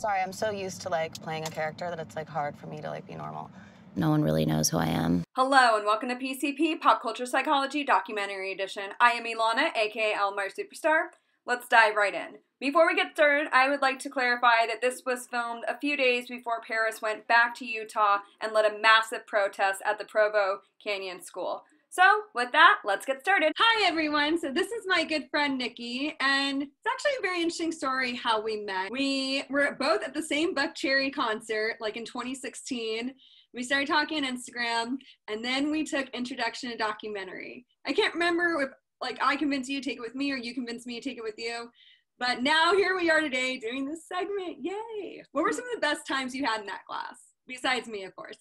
Sorry, I'm so used to, like, playing a character that it's, like, hard for me to, like, be normal. No one really knows who I am. Hello and welcome to PCP, Pop Culture Psychology Documentary Edition. I am Ilana, aka Elmar Superstar. Let's dive right in. Before we get started, I would like to clarify that this was filmed a few days before Paris went back to Utah and led a massive protest at the Provo Canyon School. So, with that, let's get started. Hi everyone, so this is my good friend Nikki, and it's actually a very interesting story how we met. We were both at the same Buck Cherry concert, like in 2016. We started talking on Instagram, and then we took Introduction to Documentary. I can't remember if, like, I convinced you to take it with me or you convinced me to take it with you, but now here we are today doing this segment. Yay! What were some of the best times you had in that class? Besides me, of course.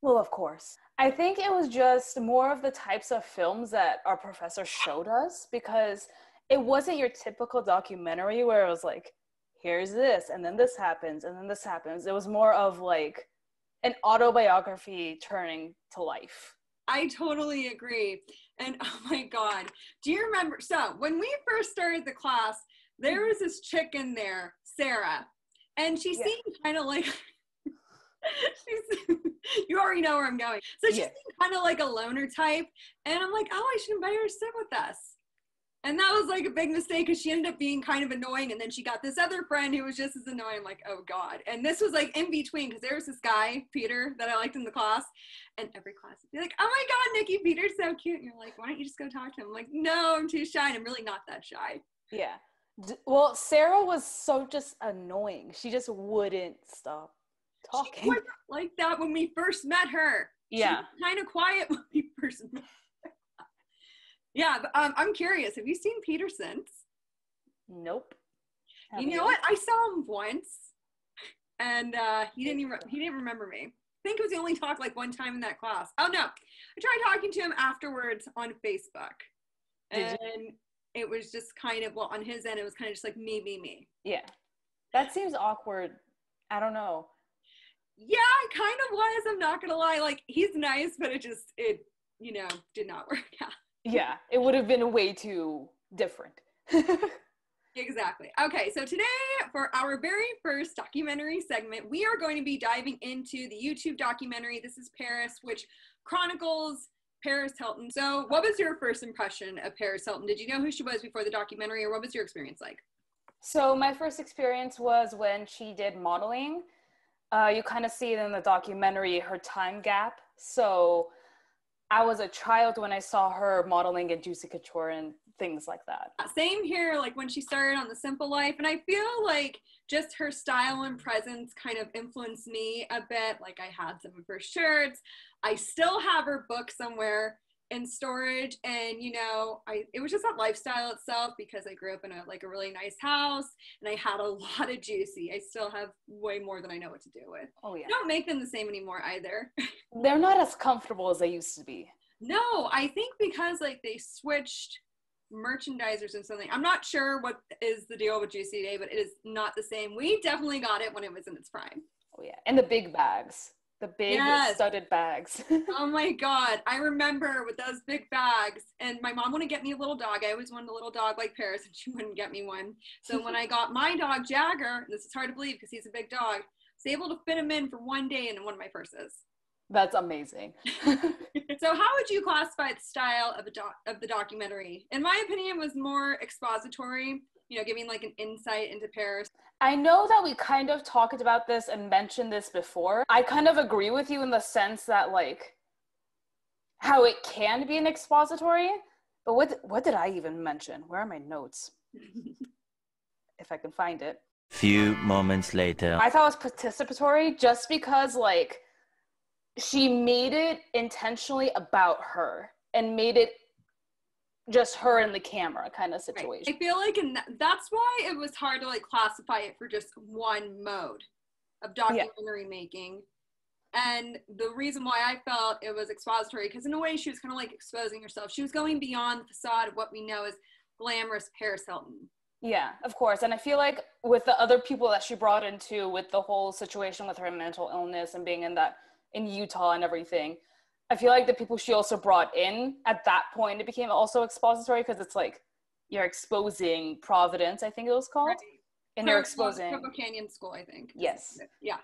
Well, of course. I think it was just more of the types of films that our professor showed us, because it wasn't your typical documentary where it was like, here's this, and then this happens, and then this happens. It was more of like an autobiography turning to life. I totally agree. And oh my God, do you remember? So when we first started the class, there was this chick in there, Sarah, and she seemed kind of like, you already know where I'm going. So she seemed kind of like a loner type. And I'm like, oh, I should invite her to sit with us. And that was like a big mistake because she ended up being kind of annoying. And then she got this other friend who was just as annoying. I'm like, oh God. And this was like in between, because there was this guy, Peter, that I liked in the class. And every class would be like, oh my God, Nikki, Peter's so cute. And you're like, why don't you just go talk to him? I'm like, no, I'm too shy. And I'm really not that shy. Yeah. Well, Sarah was so just annoying. She just wouldn't stop talking. She wasn't like that when we first met her. Yeah. She was kind of quiet when we first met her. Yeah, but, I'm curious. Have you seen Peter since? Nope. You know what? I saw him once, and he didn't remember me. I think it was only talked like one time in that class. Oh no, I tried talking to him afterwards on Facebook, and it was just kind of, well, on his end, it was kind of just like me. Yeah, that seems awkward. I don't know. Yeah, it kind of was. I'm not gonna lie. Like, he's nice, but it did not work out. Yeah, it would have been way too different. Exactly. Okay, so today, for our very first documentary segment, we are going to be diving into the YouTube documentary, This is Paris, which chronicles Paris Hilton. So what was your first impression of Paris Hilton? Did you know who she was before the documentary, or what was your experience like? So my first experience was when she did modeling. You kind of see it in the documentary, her time gap. So I was a child when I saw her modeling in Juicy Couture and things like that. Same here, like when she started on The Simple Life, and I feel like just her style and presence kind of influenced me a bit. Like, I had some of her shirts. I still have her book somewhere in storage, and it was just that lifestyle itself, because I grew up in a really nice house, and I had a lot of Juicy. I still have way more than I know what to do with. Oh yeah. I don't make them the same anymore either. They're not as comfortable as they used to be. No, I think because like they switched merchandisers and something. I'm not sure what is the deal with Juicy today, but it is not the same. We definitely got it when it was in its prime. Oh yeah, and the big bags. The big studded bags. Oh my God. I remember with those big bags, and my mom wouldn't get me a little dog. I always wanted a little dog like Paris, and she wouldn't get me one. So when I got my dog, Jagger, and this is hard to believe because he's a big dog, I was able to fit him in for one day in one of my purses. That's amazing. So how would you classify the style of the documentary? In my opinion, it was more expository, giving like an insight into Paris. I know that we kind of talked about this and mentioned this before. I kind of agree with you in the sense that, like, how it can be an expository, but what did I even mention? Where are my notes? If I can find it. Few moments later. I thought it was participatory just because, like, she made it intentionally about her and made it just her and the camera kind of situation. Right. I feel like that's why it was hard to like classify it for just one mode of documentary making. And the reason why I felt it was expository, because in a way she was kind of like exposing herself. She was going beyond the facade of what we know as glamorous Paris Hilton. Yeah, of course. And I feel like with the other people that she brought into, with the whole situation with her mental illness and being in Utah and everything, I feel like the people she also brought in at that point, it became also expository, because it's like you're exposing Providence, I think it was called, And you're exposing Cocoa Canyon School, I think. Yes. Yeah.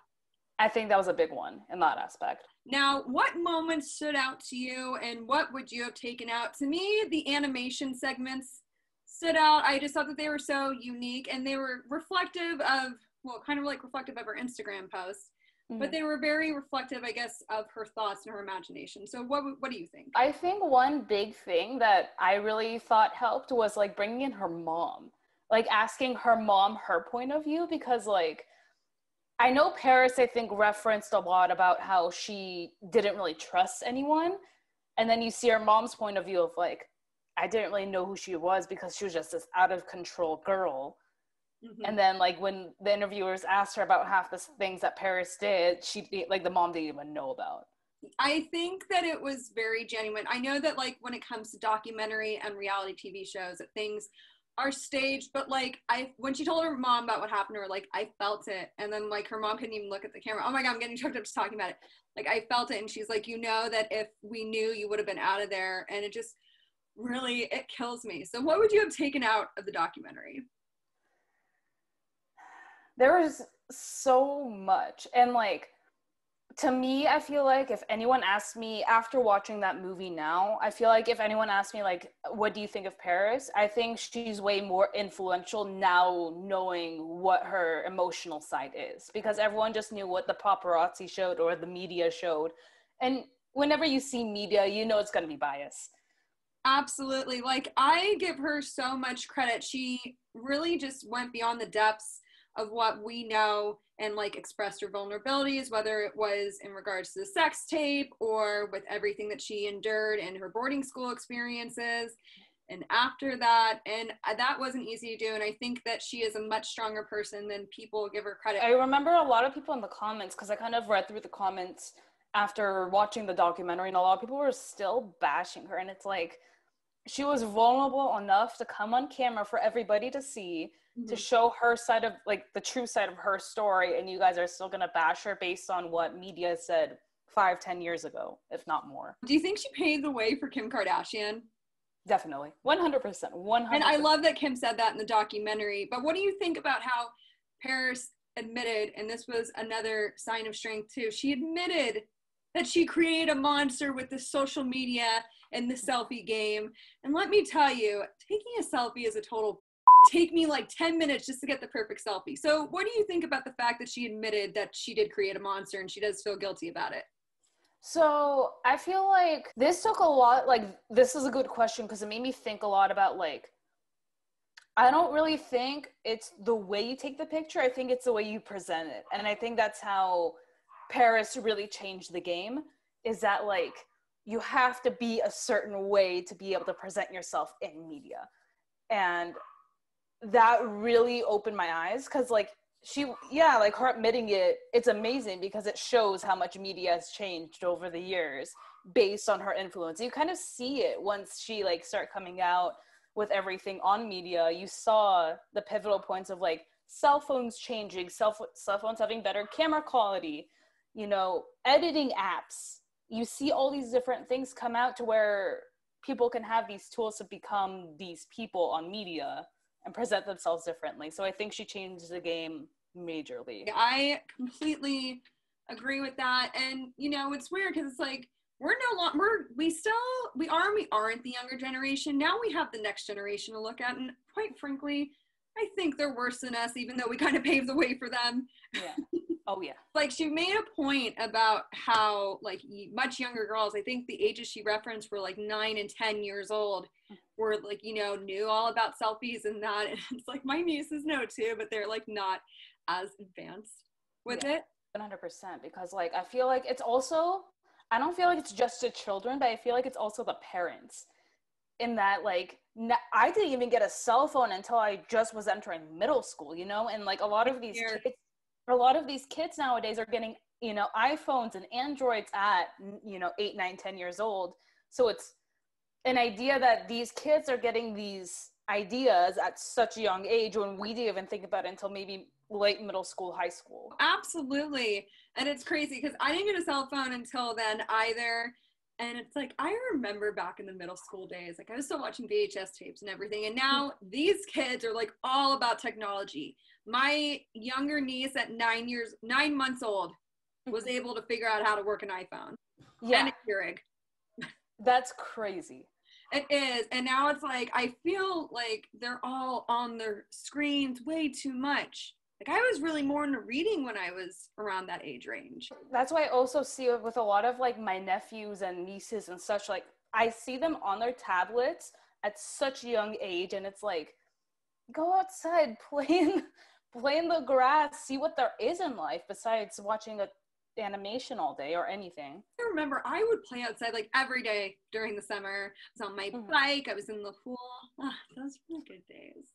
I think that was a big one in that aspect. Now, what moments stood out to you and what would you have taken out? To me, the animation segments stood out. I just thought that they were so unique and they were reflective of, well, kind of like reflective of her Instagram posts, but they were very reflective, I guess, of her thoughts and her imagination. So what do you think? I think one big thing that I really thought helped was like bringing in her mom, like asking her mom her point of view, because like, I know Paris, I think, referenced a lot about how she didn't really trust anyone. And then you see her mom's point of view of like, I didn't really know who she was because she was just this out of control girl. And then like when the interviewers asked her about half the things that Paris did, like the mom didn't even know about. I think that it was very genuine. I know that like when it comes to documentary and reality TV shows, that things are staged, but like when she told her mom about what happened to her, like I felt it, and then like her mom couldn't even look at the camera. Oh my god, I'm getting choked up just talking about it. Like I felt it, and she's like, you know that if we knew, you would have been out of there, and it just really, it kills me. So what would you have taken out of the documentary? There was so much, and like to me, I feel like if anyone asked me after watching that movie now, I feel like if anyone asked me like, what do you think of Paris? I think she's way more influential now knowing what her emotional side is, because everyone just knew what the paparazzi showed or the media showed. And whenever you see media, you know it's going to be biased. Absolutely. Like I give her so much credit. She really just went beyond the depths of what we know and like expressed her vulnerabilities, whether it was in regards to the sex tape or with everything that she endured in her boarding school experiences and after that. And that wasn't easy to do. And I think that she is a much stronger person than people give her credit. I remember a lot of people in the comments, because I kind of read through the comments after watching the documentary, and a lot of people were still bashing her. And it's like, she was vulnerable enough to come on camera for everybody to see, to show her side of, like, the true side of her story, and you guys are still gonna bash her based on what media said 5-10 years ago, if not more. Do you think she paved the way for Kim Kardashian? Definitely. 100%. 100%. And I love that Kim said that in the documentary. But what do you think about how Paris admitted, and this was another sign of strength too, she admitted that she created a monster with the social media and the selfie game. And let me tell you, taking a selfie is a total take me like 10 minutes just to get the perfect selfie. So what do you think about the fact that she admitted that she did create a monster and she does feel guilty about it? So I feel like this took a lot, like, this is a good question because it made me think a lot about, like, I don't really think it's the way you take the picture. I think it's the way you present it. And I think that's how Paris really changed the game, is that, like, you have to be a certain way to be able to present yourself in media. And that really opened my eyes, because like like her admitting it's amazing because it shows how much media has changed over the years based on her influence. You kind of see it once she like started coming out with everything on media. You saw the pivotal points of like cell phones changing, cell phones having better camera quality, you know, editing apps. You see all these different things come out to where people can have these tools to become these people on media and present themselves differently. So I think she changed the game majorly. I completely agree with that. And, you know, it's weird because it's like, we aren't the younger generation. Now we have the next generation to look at. And quite frankly, I think they're worse than us, even though we kind of paved the way for them. Yeah. Oh, yeah. Like, she made a point about how, like, much younger girls, I think the ages she referenced were, like, 9 and 10 years old, were, like, you know, knew all about selfies and that. And it's like, my nieces know, too, but they're, like, not as advanced with it. 100%. Because, like, I feel like it's also, I don't feel like it's just the children, but I feel like it's also the parents. In that, like, I didn't even get a cell phone until I just was entering middle school, you know? And, like, a lot of these kids nowadays are getting, you know, iPhones and Androids at, you know, 8, 9, 10 years old. So it's an idea that these kids are getting these ideas at such a young age when we didn't even think about it until maybe late middle school, high school. Absolutely. And it's crazy because I didn't get a cell phone until then either. And it's like, I remember back in the middle school days, like I was still watching VHS tapes and everything. And now these kids are like all about technology. My younger niece at 9 months old was able to figure out how to work an iPhone and a Keurig. That's crazy. It is. And now it's like, I feel like they're all on their screens way too much. Like I was really more into reading when I was around that age range. That's why I also see it with a lot of like my nephews and nieces and such. Like I see them on their tablets at such a young age, and it's like, go outside, play in the grass, see what there is in life besides watching a animation all day or anything. I remember I would play outside like every day during the summer. I was on my bike, I was in the pool. Oh, those were good days.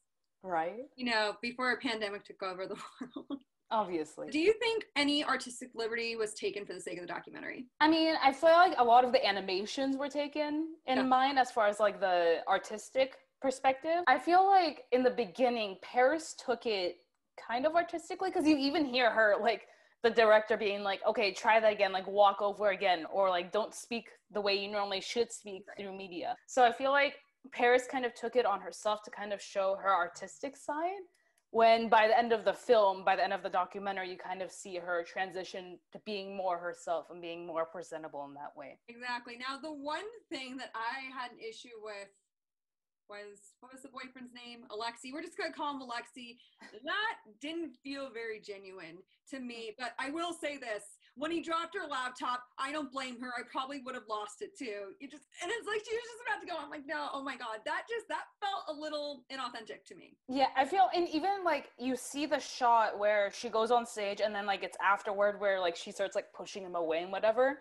Right? You know, before a pandemic took over the world. Obviously. Do you think any artistic liberty was taken for the sake of the documentary? I mean, I feel like a lot of the animations were taken in mind as far as like the artistic perspective. I feel like in the beginning, Paris took it kind of artistically, because you even hear her like the director being like, okay, try that again, like walk over again, or like don't speak the way you normally should speak through media. So I feel like Paris kind of took it on herself to kind of show her artistic side, when by the end of the film, by the end of the documentary, you kind of see her transition to being more herself and being more presentable in that way. Exactly. Now, the one thing that I had an issue with was, what was the boyfriend's name? Alexi. We're just going to call him Alexi. That didn't feel very genuine to me, but I will say this. When he dropped her laptop, I don't blame her. I probably would have lost it too. And it's like she was just about to go. I'm like, no, oh my God. That felt a little inauthentic to me. Yeah, I feel, and even like you see the shot where she goes on stage and then like it's afterward where like she starts like pushing him away and whatever.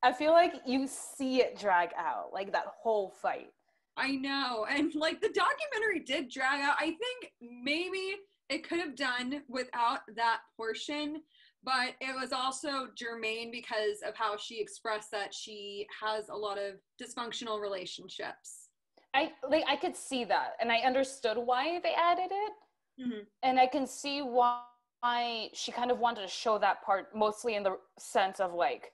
I feel like you see it drag out, like that whole fight. I know. And like the documentary did drag out. I think maybe it could have done without that portion, but it was also germane because of how she expressed that she has a lot of dysfunctional relationships. I could see that, and I understood why they added it. Mm-hmm. And I can see why she kind of wanted to show that part, mostly in the sense of like,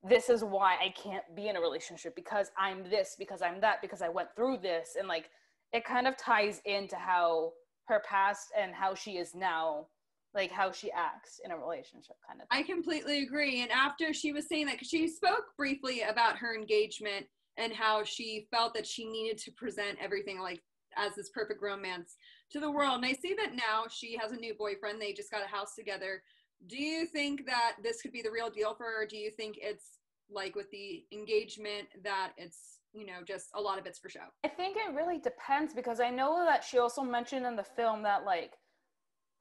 this is why I can't be in a relationship, because I'm this, because I'm that, because I went through this. And like, it kind of ties into how her past and how she is now, like how she acts in a relationship kind of thing. I completely agree. And after she was saying that, because she spoke briefly about her engagement and how she felt that she needed to present everything like as this perfect romance to the world. And I see that now she has a new boyfriend. They just got a house together. Do you think that this could be the real deal for her? Or do you think it's like with the engagement that it's, you know, just a lot of it's for show? I think it really depends, because I know that she also mentioned in the film that like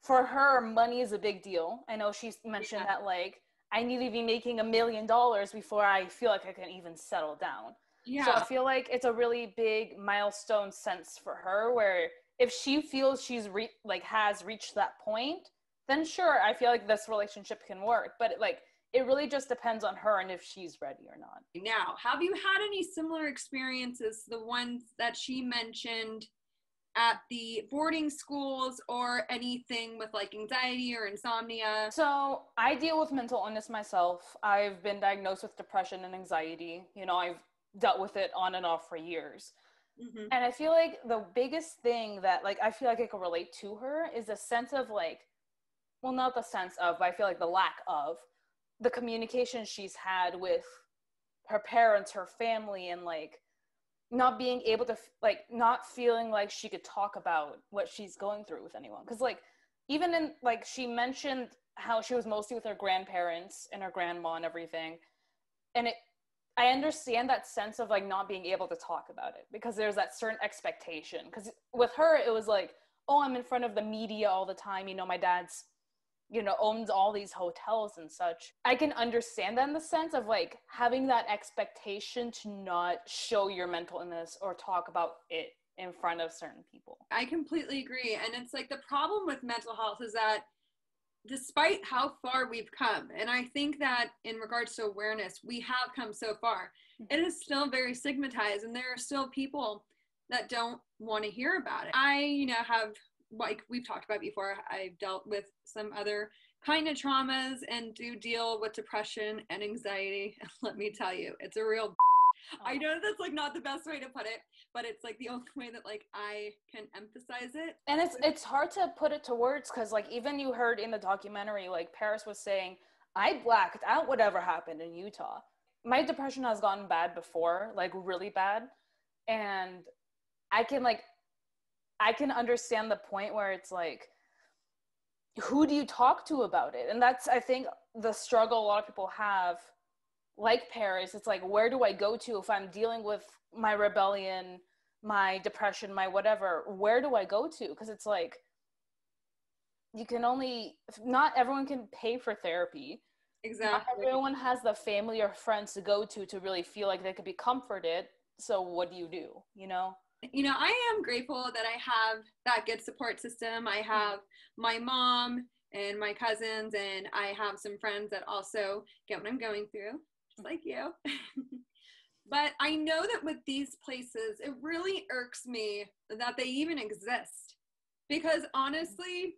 for her, money is a big deal. I know she mentioned that like, I need to be making $1 million before I feel like I can even settle down. Yeah. So I feel like it's a really big milestone sense for her, where if she feels she's has reached that point, then sure, I feel like this relationship can work. But it really just depends on her and if she's ready or not. Now, have you had any similar experiences, the ones that she mentioned at the boarding schools, or anything with like anxiety or insomnia? So I deal with mental illness myself. I've been diagnosed with depression and anxiety. You know, I've dealt with it on and off for years. Mm-hmm. And I feel like the biggest thing that like I feel like I can relate to her is a sense of like, well, not the sense of, but I feel like the lack of the communication she's had with her parents, her family, and like not being able to not feeling like she could talk about what she's going through with anyone. Because like even in like she mentioned how she was mostly with her grandparents and her grandma and everything, and I understand that sense of like not being able to talk about it, because there's that certain expectation. Because with her it was like, oh, I'm in front of the media all the time, you know, my dad's, you know, owns all these hotels and such. I can understand that in the sense of like having that expectation to not show your mental illness or talk about it in front of certain people. I completely agree. And it's like the problem with mental health is that despite how far we've come, and I think that in regards to awareness, we have come so far, it is still very stigmatized, and there are still people that don't want to hear about it. I, you know, have, like we've talked about before, I've dealt with some other kind of traumas and do deal with depression and anxiety. Let me tell you, it's a real I know that's like not the best way to put it, but it's like the only way that like I can emphasize it. And it's hard to put it to words because like even you heard in the documentary, like Paris was saying, I blacked out whatever happened in Utah. My depression has gotten bad before, like really bad. And I can understand the point where it's like, who do you talk to about it? And that's, I think, the struggle a lot of people have, like Paris. It's like, where do I go to if I'm dealing with my rebellion, my depression, my whatever? Where do I go to? Because it's like, not everyone can pay for therapy. Exactly. Not everyone has the family or friends to go to really feel like they could be comforted. So what do? You know? You know, I am grateful that I have that good support system. I have my mom and my cousins, and I have some friends that also get what I'm going through, just like you. But I know that with these places, it really irks me that they even exist. Because honestly,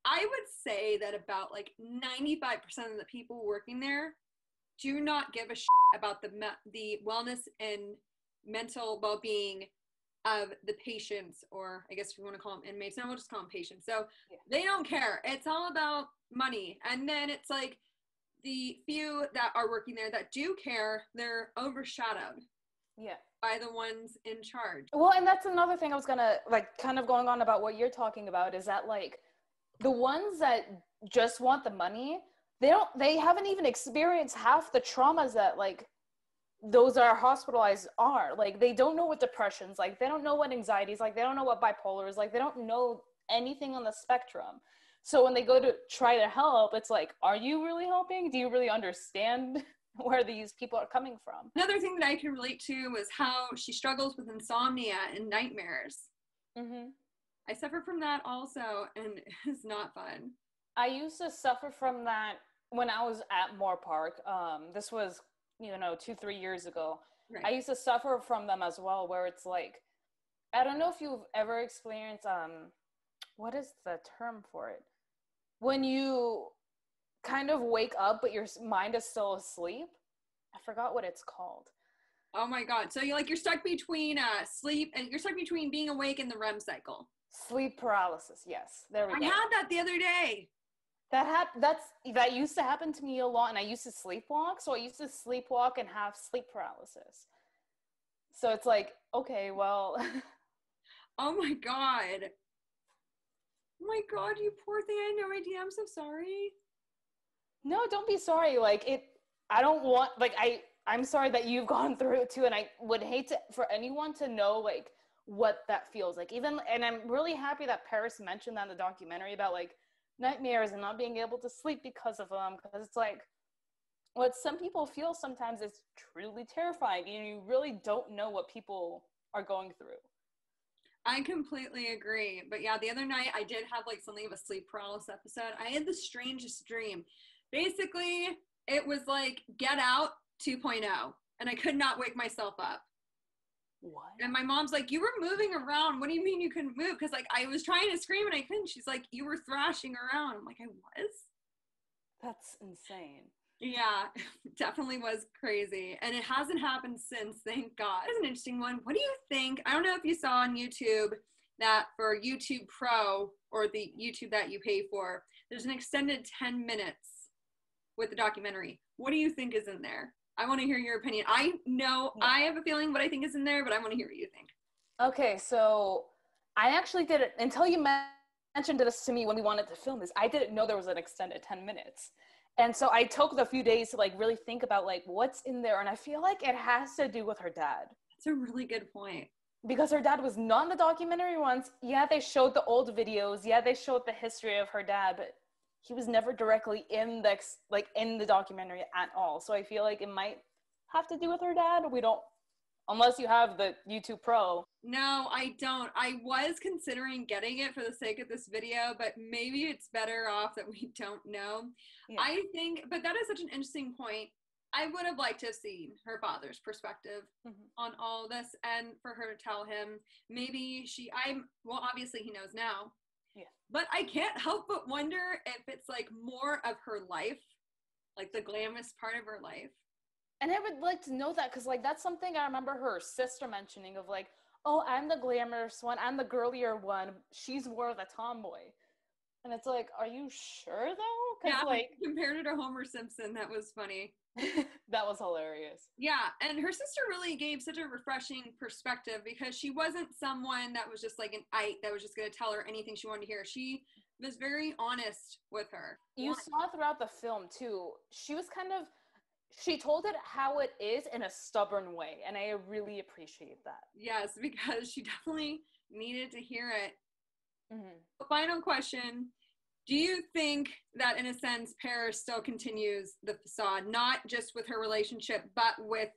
I would say that about like 95% of the people working there do not give a shit about the wellness and mental well-being of the patients, or I guess if you want to call them inmates, now we'll just call them patients. So they don't care. It's all about money. And then it's like the few that are working there that do care, they're overshadowed by the ones in charge. Well, and that's another thing I was gonna like kind of going on about what you're talking about is that like the ones that just want the money, they haven't even experienced half the traumas that like those that are hospitalized are. Like they don't know what depression's like, they don't know what anxiety is like, they don't know what bipolar is like, they don't know anything on the spectrum. So when they go to try to help, it's like, are you really helping? Do you really understand where these people are coming from? Another thing that I can relate to was how she struggles with insomnia and nightmares. I suffer from that also, and it's not fun. I used to suffer from that when I was at Moore Park. This was 2-3 years ago. Right. I used to suffer from them as well, where it's like, I don't know if you've ever experienced what is the term for it, when you kind of wake up but your mind is still asleep. I forgot what it's called. Oh my god. So you're stuck between sleep, and you're stuck between being awake and the REM cycle. Sleep paralysis. Yes, there we go. I had that the other day. That used to happen to me a lot, and I used to sleepwalk. So I used to sleepwalk and have sleep paralysis. So it's like, okay, well. Oh my god. Oh my god, you poor thing. I had no idea. I'm so sorry. No, don't be sorry. I don't want, I'm sorry that you've gone through it too. And I would hate for anyone to know like what that feels like. And I'm really happy that Paris mentioned that in the documentary about like nightmares and not being able to sleep because of them. Because it's like, what some people feel sometimes is truly terrifying. You really don't know what people are going through. I completely agree. But yeah, the other night I did have like something of a sleep paralysis episode. I had the strangest dream. Basically, it was like Get Out 2.0, and I could not wake myself up. What? And my mom's like, you were moving around. What do you mean you couldn't move? Because like I was trying to scream and I couldn't. She's like, you were thrashing around. I'm like, I was? That's insane. Yeah, definitely was crazy. And it hasn't happened since, thank God. It's an interesting one. What do you think? I don't know if you saw on YouTube that for YouTube Pro, or the YouTube that you pay for, there's an extended 10 minutes with the documentary. What do you think is in there? I want to hear your opinion. I know I have a feeling what I think is in there, but I want to hear what you think. Okay, so I actually did it until you mentioned this to me when we wanted to film this. I didn't know there was an extended 10 minutes. And so I took the few days to like really think about like what's in there. And I feel like it has to do with her dad. That's a really good point. Because her dad was not in the documentary once. Yeah, they showed the old videos. Yeah, they showed the history of her dad, but he was never directly in the documentary at all. So I feel like it might have to do with her dad. We don't, unless you have the YouTube Pro. No, I don't. I was considering getting it for the sake of this video, but maybe it's better off that we don't know. Yeah. I think, but that is such an interesting point. I would have liked to have seen her father's perspective on all this, and for her to tell him, maybe obviously he knows now. Yeah. But I can't help but wonder if it's like more of her life, like the glamorous part of her life, And I would like to know that because, like, that's something I remember her sister mentioning of, like, oh, I'm the glamorous one, I'm the girlier one, she's more of a tomboy. And it's like, are you sure though? Because, Yeah, like, compared her to Homer Simpson, that was funny. that was hilarious. Yeah, and her sister really gave such a refreshing perspective because she wasn't someone that was just like an ite that was just going to tell her anything she wanted to hear. She was very honest with her. You saw throughout the film too, she told it how it is in a stubborn way, and I really appreciate that. Yes, because she definitely needed to hear it. Mm-hmm. Final question. Do you think that, in a sense, Paris still continues the facade, not just with her relationship, but with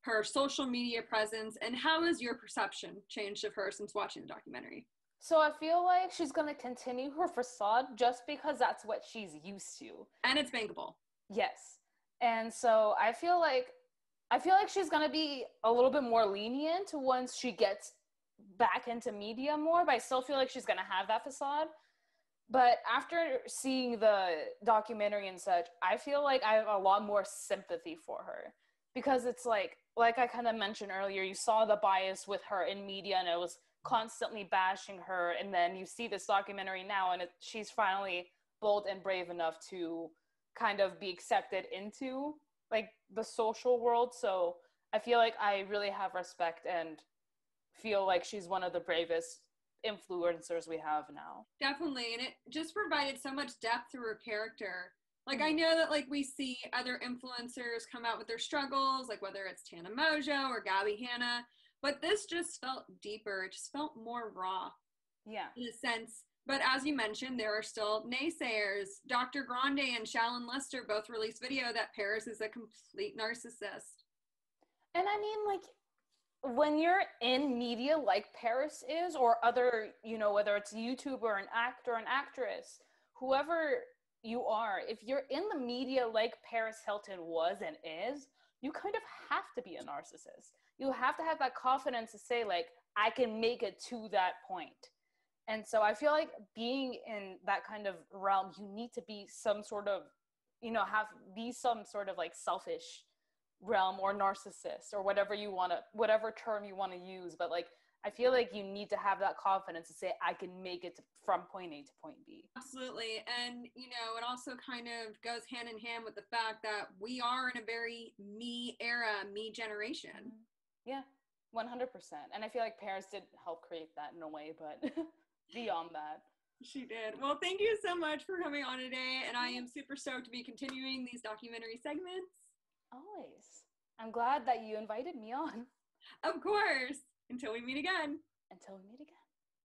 her social media presence? And how has your perception changed of her since watching the documentary? So I feel like she's going to continue her facade just because that's what she's used to. And it's bankable. Yes. And so I feel like she's going to be a little bit more lenient once she gets back into media more, but I still feel like she's going to have that facade. But after seeing the documentary and such, I feel like I have a lot more sympathy for her because it's like I kind of mentioned earlier, you saw the bias with her in media and it was constantly bashing her. And then you see this documentary now and she's finally bold and brave enough to kind of be accepted into like the social world. So I feel like I really have respect and feel like she's one of the bravest influencers we have now. Definitely. And it just provided so much depth through her character. Like, I know that, like, we see other influencers come out with their struggles, like whether it's Tana Mojo or Gabby Hanna, but this just felt deeper. It just felt more raw. Yeah. In a sense. But as you mentioned, there are still naysayers. Dr. Grande and Shallon Lester both released video that Paris is a complete narcissist. And I mean, like, when you're in media like Paris is, or other, whether it's YouTube or an actor, an actress, whoever you are, if you're in the media like Paris Hilton was and is, you kind of have to be a narcissist. You have to have that confidence to say, like, I can make it to that point. And so I feel like being in that kind of realm, you need to be some sort of, be some sort of like selfish realm or narcissist or whatever term you want to use. But like, I feel like you need to have that confidence to say, I can make it from point A to point B. Absolutely. And, it also kind of goes hand in hand with the fact that we are in a very me era, me generation. Yeah, 100%. And I feel like Paris did help create that in a way, but beyond that. She did. Well, thank you so much for coming on today. And I am super stoked to be continuing these documentary segments. Always. I'm glad that you invited me on. Of course. Until we meet again. Until we meet again.